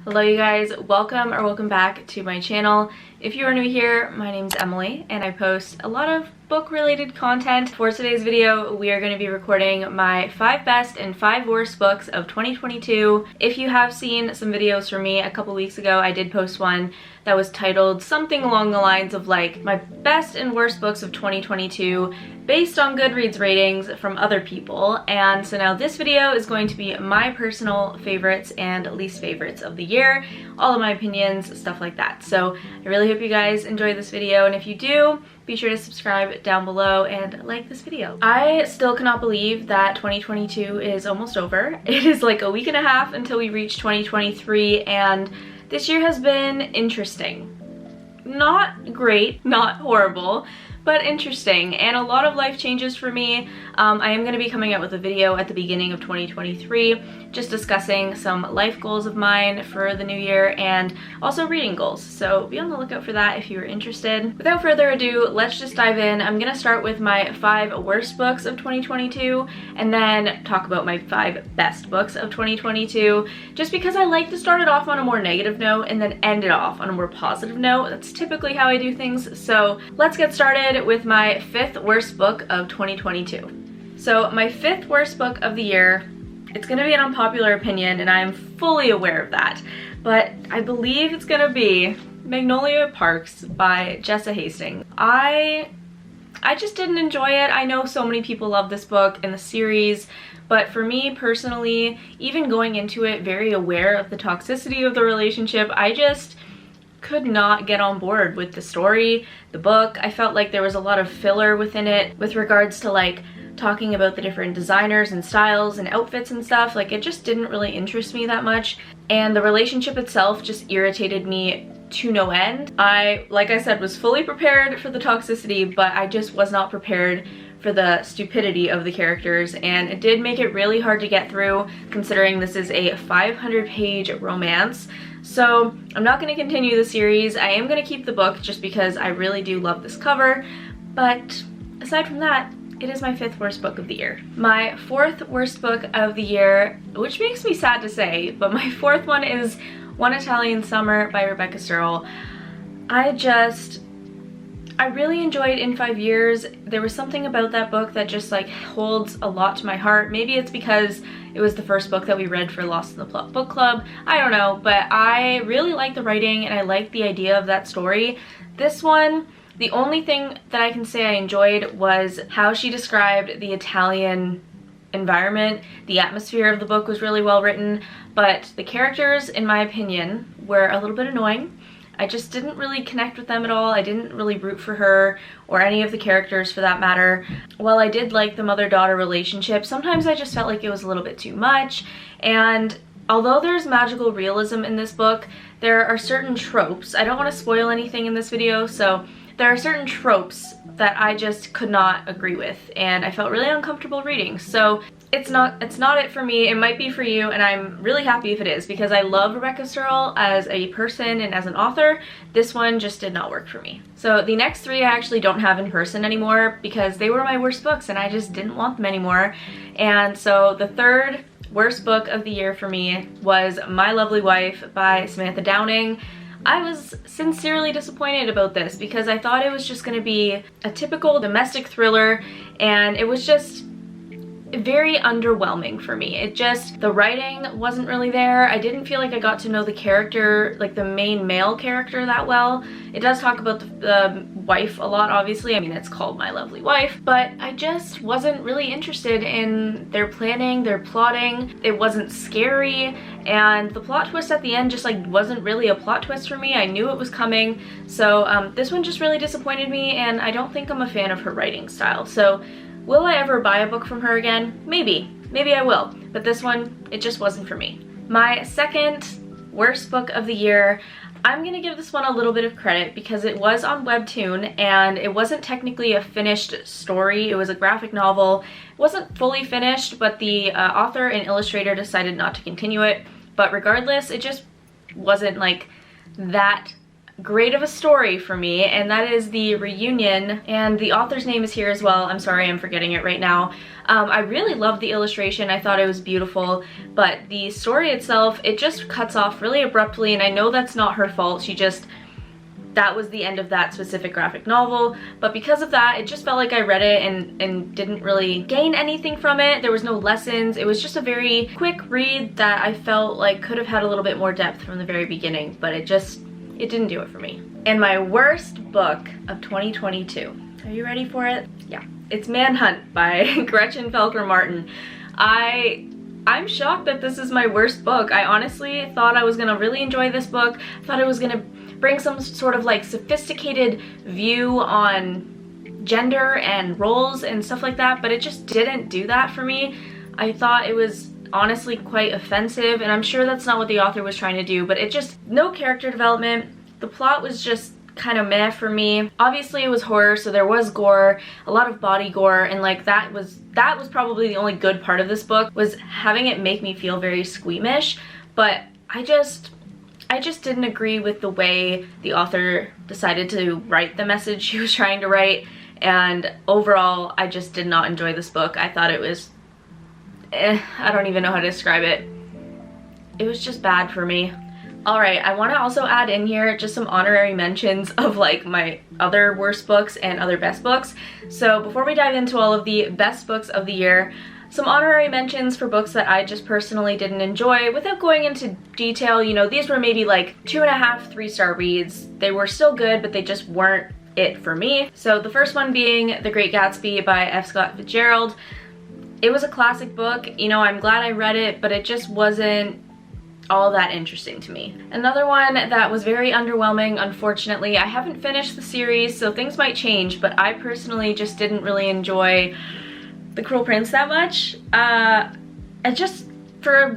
Hello you guys, welcome back to my channel. If you are new here, my name's Emily and I post a lot of book related content. For today's video, we are going to be recording my 5 best and 5 worst books of 2022. If you have seen some videos from me a couple weeks ago, I did post one that was titled something along the lines of like my best and worst books of 2022 based on GoodReads ratings from other people. And so now this video is going to be my personal favorites and least favorites of the year, all of my opinions, stuff like that. So I really hope you guys enjoy this video, and if you do, be sure to subscribe down below and like this video. I still cannot believe that 2022 is almost over. It is like a week and a half until we reach 2023, and this year has been interesting. Not great, not horrible, but interesting, and a lot of life changes for me. I am going to be coming out with a video at the beginning of 2023 just discussing some life goals of mine for the new year and also reading goals, so be on the lookout for that if you are interested. Without further ado, let's just dive in. I'm going to start with my 5 worst books of 2022 and then talk about my 5 best books of 2022, just because I like to start it off on a more negative note and then end it off on a more positive note. That's typically how I do things. So let's get started with my 5th worst book of 2022. So my 5th worst book of the year, it's going to be an unpopular opinion and I'm fully aware of that, but I believe it's going to be Magnolia Parks by Jessa Hastings. I just didn't enjoy it. I know so many people love this book and the series, but for me personally, even going into it very aware of the toxicity of the relationship, I just could not get on board with the story, the book. I felt like there was a lot of filler within it with regards to like talking about the different designers and styles and outfits and stuff. Like, it just didn't really interest me that much, and the relationship itself just irritated me to no end. I, like I said, was fully prepared for the toxicity, but I just was not prepared for the stupidity of the characters, and it did make it really hard to get through considering this is a 500-page romance. So I'm not going to continue the series. I am going to keep the book just because I really do love this cover, but aside from that, it is my 5th worst book of the year. My 4th worst book of the year, which makes me sad to say, but my 4th one is One Italian Summer by Rebecca Searle. I really enjoyed In 5 Years. There was something about that book that just like holds a lot to my heart. Maybe it's because it was the first book that we read for Lost in the Plot book club. I don't know, but I really like the writing and I like the idea of that story. This one, the only thing that I can say I enjoyed was how she described the Italian environment. The atmosphere of the book was really well written, but the characters, in my opinion, were a little bit annoying. I just didn't really connect with them at all. I didn't really root for her or any of the characters for that matter. While I did like the mother-daughter relationship, sometimes I just felt like it was a little bit too much. And although there's magical realism in this book, there are certain tropes. I don't want to spoil anything in this video, so there are certain tropes that I just could not agree with and I felt really uncomfortable reading. So it's not it for me. It might be for you, and I'm really happy if it is because I love Rebecca Searle as a person and as an author. This one just did not work for me. So the next 3 I actually don't have in person anymore because they were my worst books and I just didn't want them anymore. And so the 3rd worst book of the year for me was My Lovely Wife by Samantha Downing. I was sincerely disappointed about this because I thought it was just going to be a typical domestic thriller, and it was just very underwhelming for me. The writing wasn't really there. I didn't feel like I got to know the character, like the main male character, that well. It does talk about the wife a lot, obviously. I mean, it's called My Lovely Wife, but I just wasn't really interested in their planning, their plotting. It wasn't scary, and the plot twist at the end just like wasn't really a plot twist for me. I knew it was coming, so this one just really disappointed me, and I don't think I'm a fan of her writing style. So will I ever buy a book from her again? Maybe I will, but this one, it just wasn't for me. My 2nd worst book of the year, I'm gonna give this one a little bit of credit because it was on Webtoon and it wasn't technically a finished story. It was a graphic novel. It wasn't fully finished, but the author and illustrator decided not to continue it. But regardless, it just wasn't like that great of a story for me, and that is the reunion, and the author's name is here as well. I'm sorry, I'm forgetting it right now. I really loved the illustration. I thought it was beautiful, but the story itself, it just cuts off really abruptly, and I know that's not her fault. That was the end of that specific graphic novel, but because of that, it just felt like I read it and didn't really gain anything from it. There was no lessons. It was just a very quick read that I felt like could have had a little bit more depth from the very beginning, but it didn't do it for me. And my worst book of 2022. Are you ready for it? Yeah. It's Manhunt by Gretchen Felker Martin. I'm shocked that this is my worst book. I honestly thought I was gonna really enjoy this book. I thought it was gonna bring some sort of like sophisticated view on gender and roles and stuff like that, but it just didn't do that for me. I thought it was honestly quite offensive, and I'm sure that's not what the author was trying to do, but it just, no character development. The plot was just kind of meh for me. Obviously it was horror, so there was gore, a lot of body gore, and like that was probably the only good part of this book, was having it make me feel very squeamish, but I just didn't agree with the way the author decided to write the message she was trying to write, and overall I just did not enjoy this book. I thought it was I don't even know how to describe it. It was just bad for me. Alright, I want to also add in here just some honorary mentions of like my other worst books and other best books. So before we dive into all of the best books of the year, some honorary mentions for books that I just personally didn't enjoy. Without going into detail, you know, these were maybe like 2.5, 3-star reads. They were still good, but they just weren't it for me. So the first one being The Great Gatsby by F. Scott Fitzgerald. It was a classic book, you know, I'm glad I read it, but it just wasn't all that interesting to me. Another one that was very underwhelming, unfortunately. I haven't finished the series, so things might change, but I personally just didn't really enjoy The Cruel Prince that much. For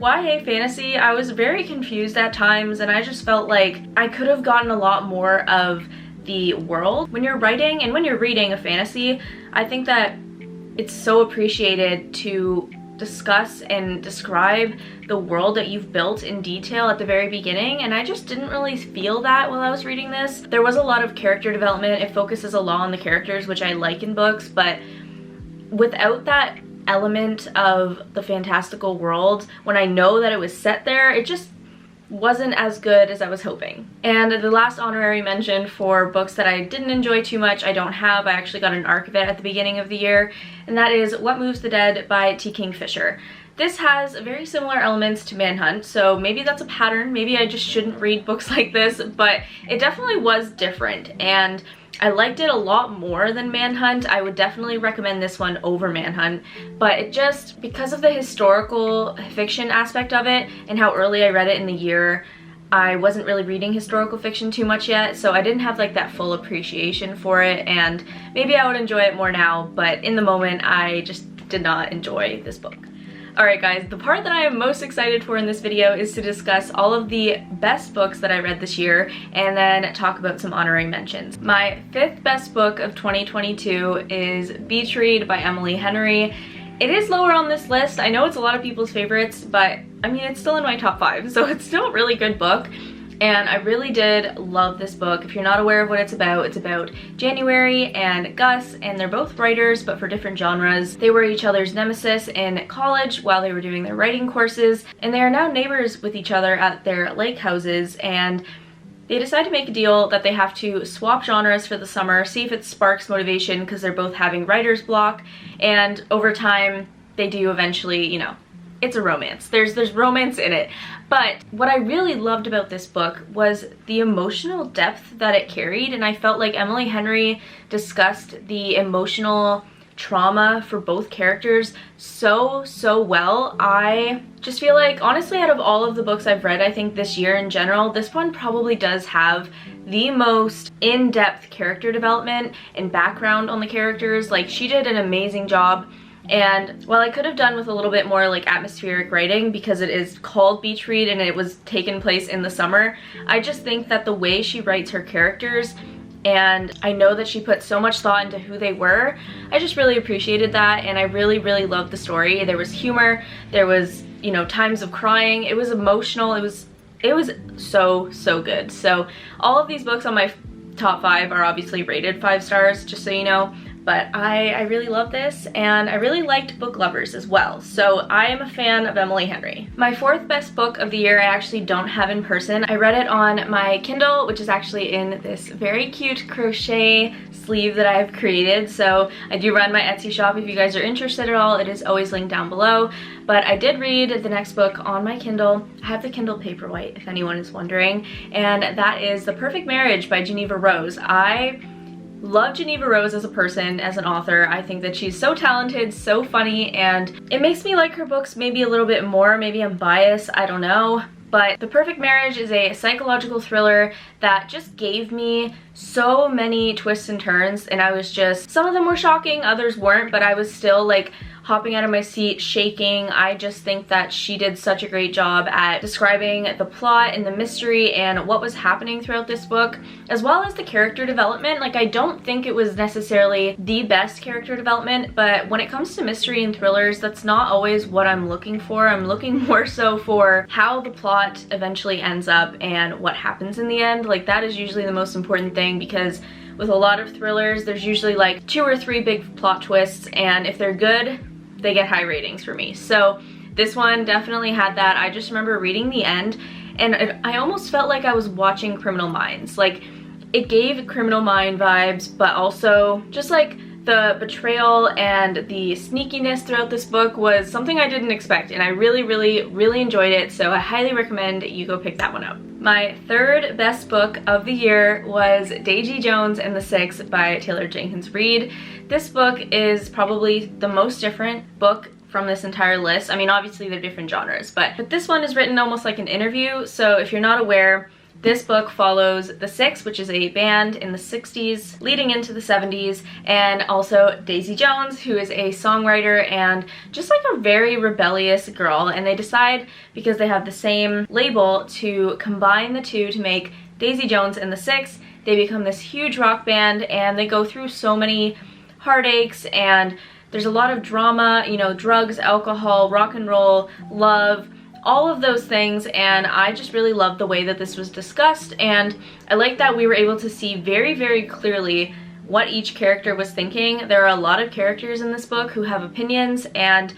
YA fantasy, I was very confused at times, and I just felt like I could have gotten a lot more of the world. When you're writing and when you're reading a fantasy, I think that it's so appreciated to discuss and describe the world that you've built in detail at the very beginning, and I just didn't really feel that while I was reading this. There was a lot of character development. It focuses a lot on the characters, which I like in books, but without that element of the fantastical world, when I know that it was set there, it just wasn't as good as I was hoping. And the last honorary mention for books that I didn't enjoy too much, I actually got an arc of it at the beginning of the year, and that is What Moves the Dead by T. Kingfisher. This has very similar elements to Manhunt, so maybe that's a pattern. Maybe I just shouldn't read books like this, but it definitely was different, and I liked it a lot more than Manhunt. I would definitely recommend this one over Manhunt, but it just, because of the historical fiction aspect of it and how early I read it in the year, I wasn't really reading historical fiction too much yet, so I didn't have like that full appreciation for it, and maybe I would enjoy it more now, but in the moment I just did not enjoy this book. Alright guys, the part that I am most excited for in this video is to discuss all of the best books that I read this year and then talk about some honorary mentions. My 5th best book of 2022 is Beach Read by Emily Henry. It is lower on this list. I know it's a lot of people's favorites, but I mean, it's still in my top 5, so it's still a really good book. And I really did love this book. If you're not aware of what it's about January and Gus, and they're both writers, but for different genres. They were each other's nemesis in college while they were doing their writing courses, and they are now neighbors with each other at their lake houses, and they decide to make a deal that they have to swap genres for the summer, see if it sparks motivation, because they're both having writer's block, and over time, they do eventually, you know, it's a romance. There's romance in it. But what I really loved about this book was the emotional depth that it carried, and I felt like Emily Henry discussed the emotional trauma for both characters so well. I just feel like, honestly, out of all of the books I've read, I think this year in general, this one probably does have the most in-depth character development and background on the characters. Like, she did an amazing job. And while I could have done with a little bit more like atmospheric writing, because it is called Beach Read and it was taken place in the summer, I just think that the way she writes her characters, and I know that she put so much thought into who they were, I just really appreciated that, and I really loved the story. There was humor, there was, you know, times of crying, it was emotional, it was it was so good. So all of these books on my top 5 are obviously rated 5 stars, just so you know. But I really love this, and I really liked Book Lovers as well. So I am a fan of Emily Henry. My 4th best book of the year I actually don't have in person. I read it on my Kindle, which is actually in this very cute crochet sleeve that I have created. So I do run my Etsy shop if you guys are interested at all. It is always linked down below. But I did read the next book on my Kindle. I have the Kindle Paperwhite, if anyone is wondering, and that is The Perfect Marriage by Geneva Rose. I love Geneva Rose as a person, as an author. I think that she's so talented, so funny, and it makes me like her books maybe a little bit more. Maybe I'm biased, I don't know. But The Perfect Marriage is a psychological thriller that just gave me so many twists and turns, and I was just, some of them were shocking, others weren't, but I was still like hopping out of my seat, shaking. I just think that she did such a great job at describing the plot and the mystery and what was happening throughout this book, as well as the character development. Like, I don't think it was necessarily the best character development, but when it comes to mystery and thrillers, that's not always what I'm looking for. I'm looking more so for how the plot eventually ends up and what happens in the end. Like, that is usually the most important thing, because with a lot of thrillers, there's usually like 2 or 3 big plot twists, and if they're good, they get high ratings for me. So this one definitely had that. I just remember reading the end, and I almost felt like I was watching Criminal Minds. Like, it gave Criminal Mind vibes, but also just like the betrayal and the sneakiness throughout this book was something I didn't expect, and I really enjoyed it. So I highly recommend you go pick that one up. My 3rd best book of the year was Daisy Jones and the Six by Taylor Jenkins Reid. This book is probably the most different book from this entire list. I mean, obviously they're different genres, but this one is written almost like an interview. So if you're not aware, this book follows the Six, which is a band in the 60s leading into the 70s, and also Daisy Jones, who is a songwriter and just like a very rebellious girl. And they decide, because they have the same label, to combine the two to make Daisy Jones and the Six. They become this huge rock band, and they go through so many heartaches, and there's a lot of drama, you know, drugs, alcohol, rock and roll, love, all of those things. And I just really loved the way that this was discussed, and I like that we were able to see very clearly what each character was thinking. There are a lot of characters in this book who have opinions, and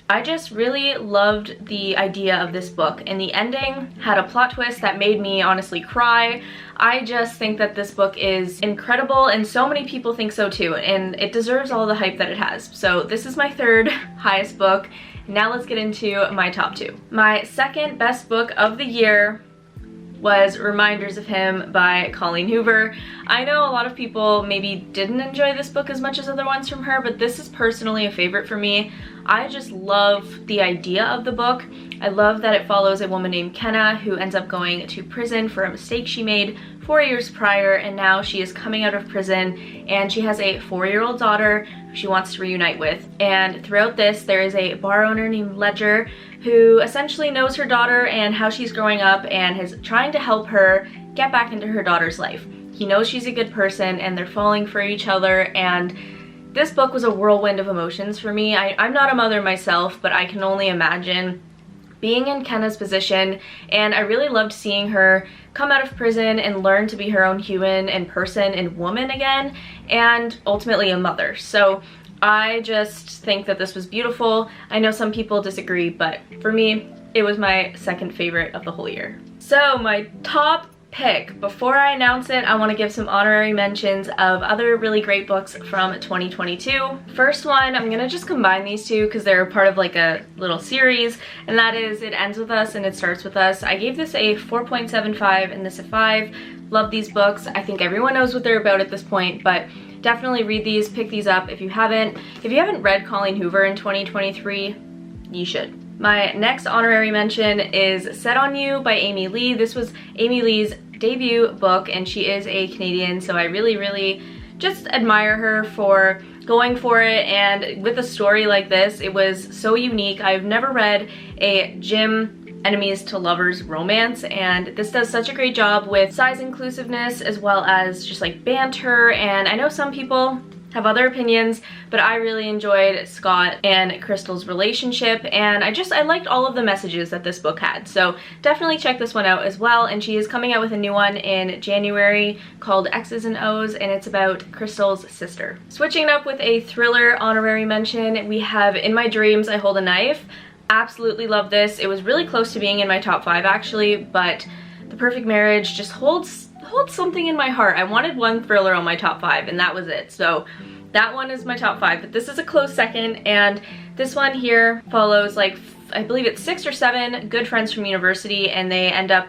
I just really loved the idea of this book, and the ending had a plot twist that made me honestly cry. I just think that this book is incredible, and so many people think so too, and it deserves all the hype that it has. So this is my 3rd highest book. Now let's get into my top 2. My 2nd best book of the year was Reminders of Him by Colleen Hoover. I know a lot of people maybe didn't enjoy this book as much as other ones from her, but this is personally a favorite for me. I just love the idea of the book. I love that it follows a woman named Kenna who ends up going to prison for a mistake she made 4 years prior, and now she is coming out of prison, and she has a 4-year-old daughter who she wants to reunite with. And throughout this, there is a bar owner named Ledger who essentially knows her daughter and how she's growing up, and is trying to help her get back into her daughter's life. He knows she's a good person, and they're falling for each other, and this book was a whirlwind of emotions for me. I'm not a mother myself, but I can only imagine being in Kenna's position, and I really loved seeing her come out of prison and learn to be her own human and person and woman again, and ultimately a mother. So I just think that this was beautiful. I know some people disagree, but for me, it was my 2nd favorite of the whole year. So my top pick, before I announce it, I want to give some honorary mentions of other really great books from 2022. First one, I'm gonna just combine these two because they're part of like a little series, and that is It Ends With Us and It Starts With Us. I gave this a 4.75 and this a 5. Love these books. I think everyone knows what they're about at this point, but definitely read these, pick these up if you haven't. If you haven't read Colleen Hoover in 2023, you should. My next honorary mention is Set on You by Amy Lee. This was Amy Lee's debut book, and she is a Canadian, so I really just admire her for going for it. And with a story like this, it was so unique. I've never read a gym enemies to lovers romance, and this does such a great job with size inclusiveness as well as just like banter. And I know some people have other opinions, but I really enjoyed Scott and Crystal's relationship, and I liked all of the messages that this book had. So definitely check this one out as well. And she is coming out with a new one in January called X's and O's, and it's about Crystal's sister. Switching it up with a thriller honorary mention, we have In My Dreams I Hold a Knife. Absolutely love this. It was really close to being in my top 5 actually, but The Perfect Marriage just holds something in my heart. I wanted one thriller on my top 5 and that was it. So that one is my top 5, but this is a close second. And this one here follows, like, I believe it's 6 or 7 good friends from university, and they end up,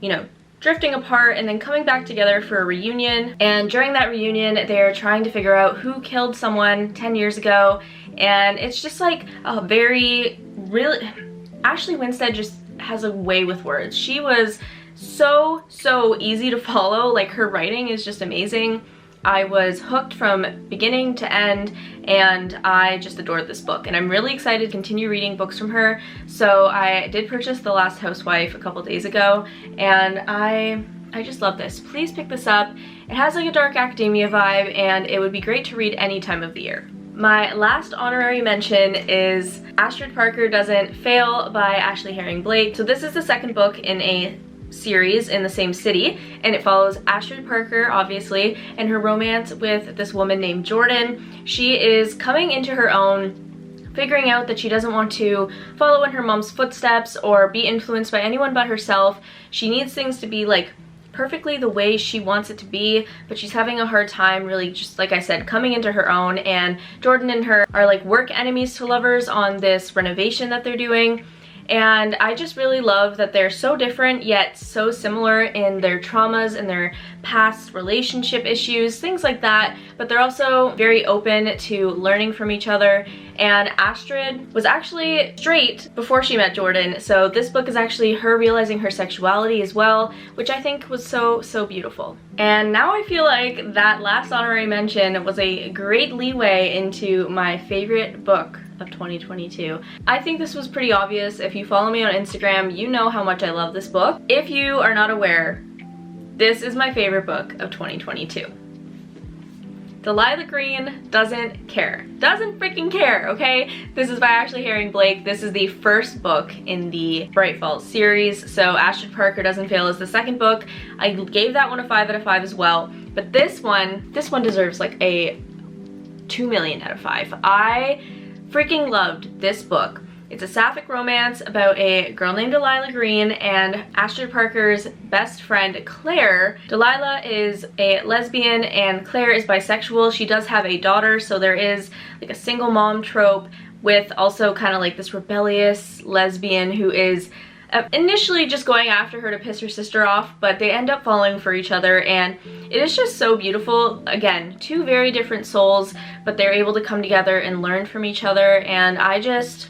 you know, drifting apart and then coming back together for a reunion. And during that reunion, they're trying to figure out who killed someone 10 years ago. And it's just like a really, Ashley Winstead just has a way with words. She was so easy to follow. Like, her writing is just amazing. I was hooked from beginning to end, and I just adored this book, and I'm really excited to continue reading books from her. So I did purchase The Last Housewife a couple days ago, and I just love this. Please pick this up. It has like a dark academia vibe, and it would be great to read any time of the year. My last honorary mention is Astrid Parker Doesn't Fail by Ashley Herring Blake. So this is the second book in a series in the same city, and it follows Astrid Parker, obviously, and her romance with this woman named Jordan. She is coming into her own, figuring out that she doesn't want to follow in her mom's footsteps or be influenced by anyone but herself. She needs things to be like perfectly the way she wants it to be, but she's having a hard time really, just like I said, coming into her own. And Jordan and her are like work enemies to lovers on this renovation that they're doing. And I just really love that they're so different yet so similar in their traumas and their past relationship issues, things like that, but they're also very open to learning from each other. And Astrid was actually straight before she met Jordan, so this book is actually her realizing her sexuality as well, which I think was so beautiful. And now I feel like that last honorary mention was a great leeway into my favorite book of 2022. I think this was pretty obvious. If you follow me on Instagram, you know how much I love this book. If you are not aware, this is my favorite book of 2022. Delilah Green Doesn't Care. Doesn't freaking care, okay? This is by Ashley Herring Blake. This is the first book in the Bright Falls series. So Astrid Parker Doesn't Fail is the second book. I gave that one a 5 out of 5 as well. But this one deserves like a 2 million out of 5. I freaking loved this book. It's a sapphic romance about a girl named Delilah Green and Astrid Parker's best friend Claire. Delilah is a lesbian and Claire is bisexual. She does have a daughter, so there is like a single mom trope with also kind of like this rebellious lesbian who is initially just going after her to piss her sister off, but they end up falling for each other, and it is just so beautiful. Again, two very different souls, but they're able to come together and learn from each other, and I just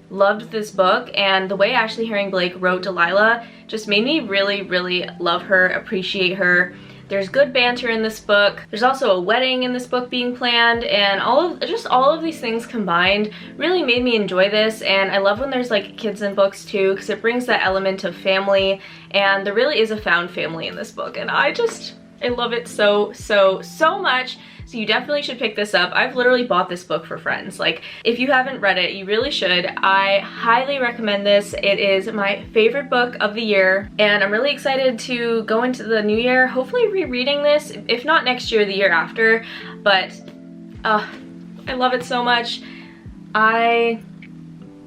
loved this book. And the way Ashley Herring Blake wrote Delilah just made me really love her, appreciate her. There's good banter in this book. There's also a wedding in this book being planned, and all of these things combined really made me enjoy this. And I love when there's like kids in books too, because it brings that element of family, and there really is a found family in this book, and I love it so much. So you definitely should pick this up. I've literally bought this book for friends. Like, if you haven't read it, you really should. I highly recommend this. It is my favorite book of the year, and I'm really excited to go into the new year, hopefully rereading this, if not next year, the year after. But I love it so much. I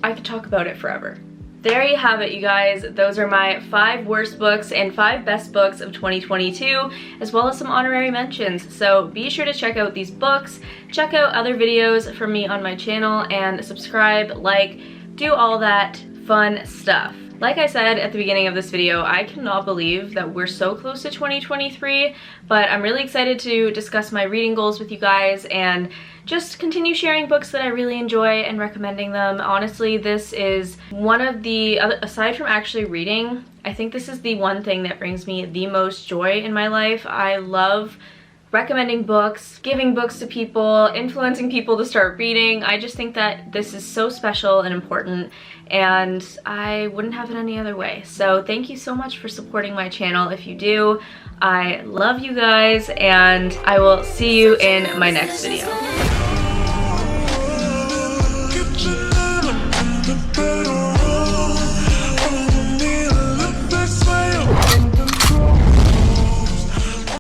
could talk about it forever. There you have it, you guys. Those are my 5 worst books and 5 best books of 2022, as well as some honorary mentions. So be sure to check out these books, check out other videos from me on my channel, and subscribe, like, do all that fun stuff. Like I said at the beginning of this video, I cannot believe that we're so close to 2023, but I'm really excited to discuss my reading goals with you guys and just continue sharing books that I really enjoy and recommending them. Honestly, this is one of the, aside from actually reading, I think this is the one thing that brings me the most joy in my life. I love recommending books, giving books to people, influencing people to start reading. I just think that this is so special and important, and I wouldn't have it any other way. So thank you so much for supporting my channel if you do. I love you guys, and I will see you in my next video.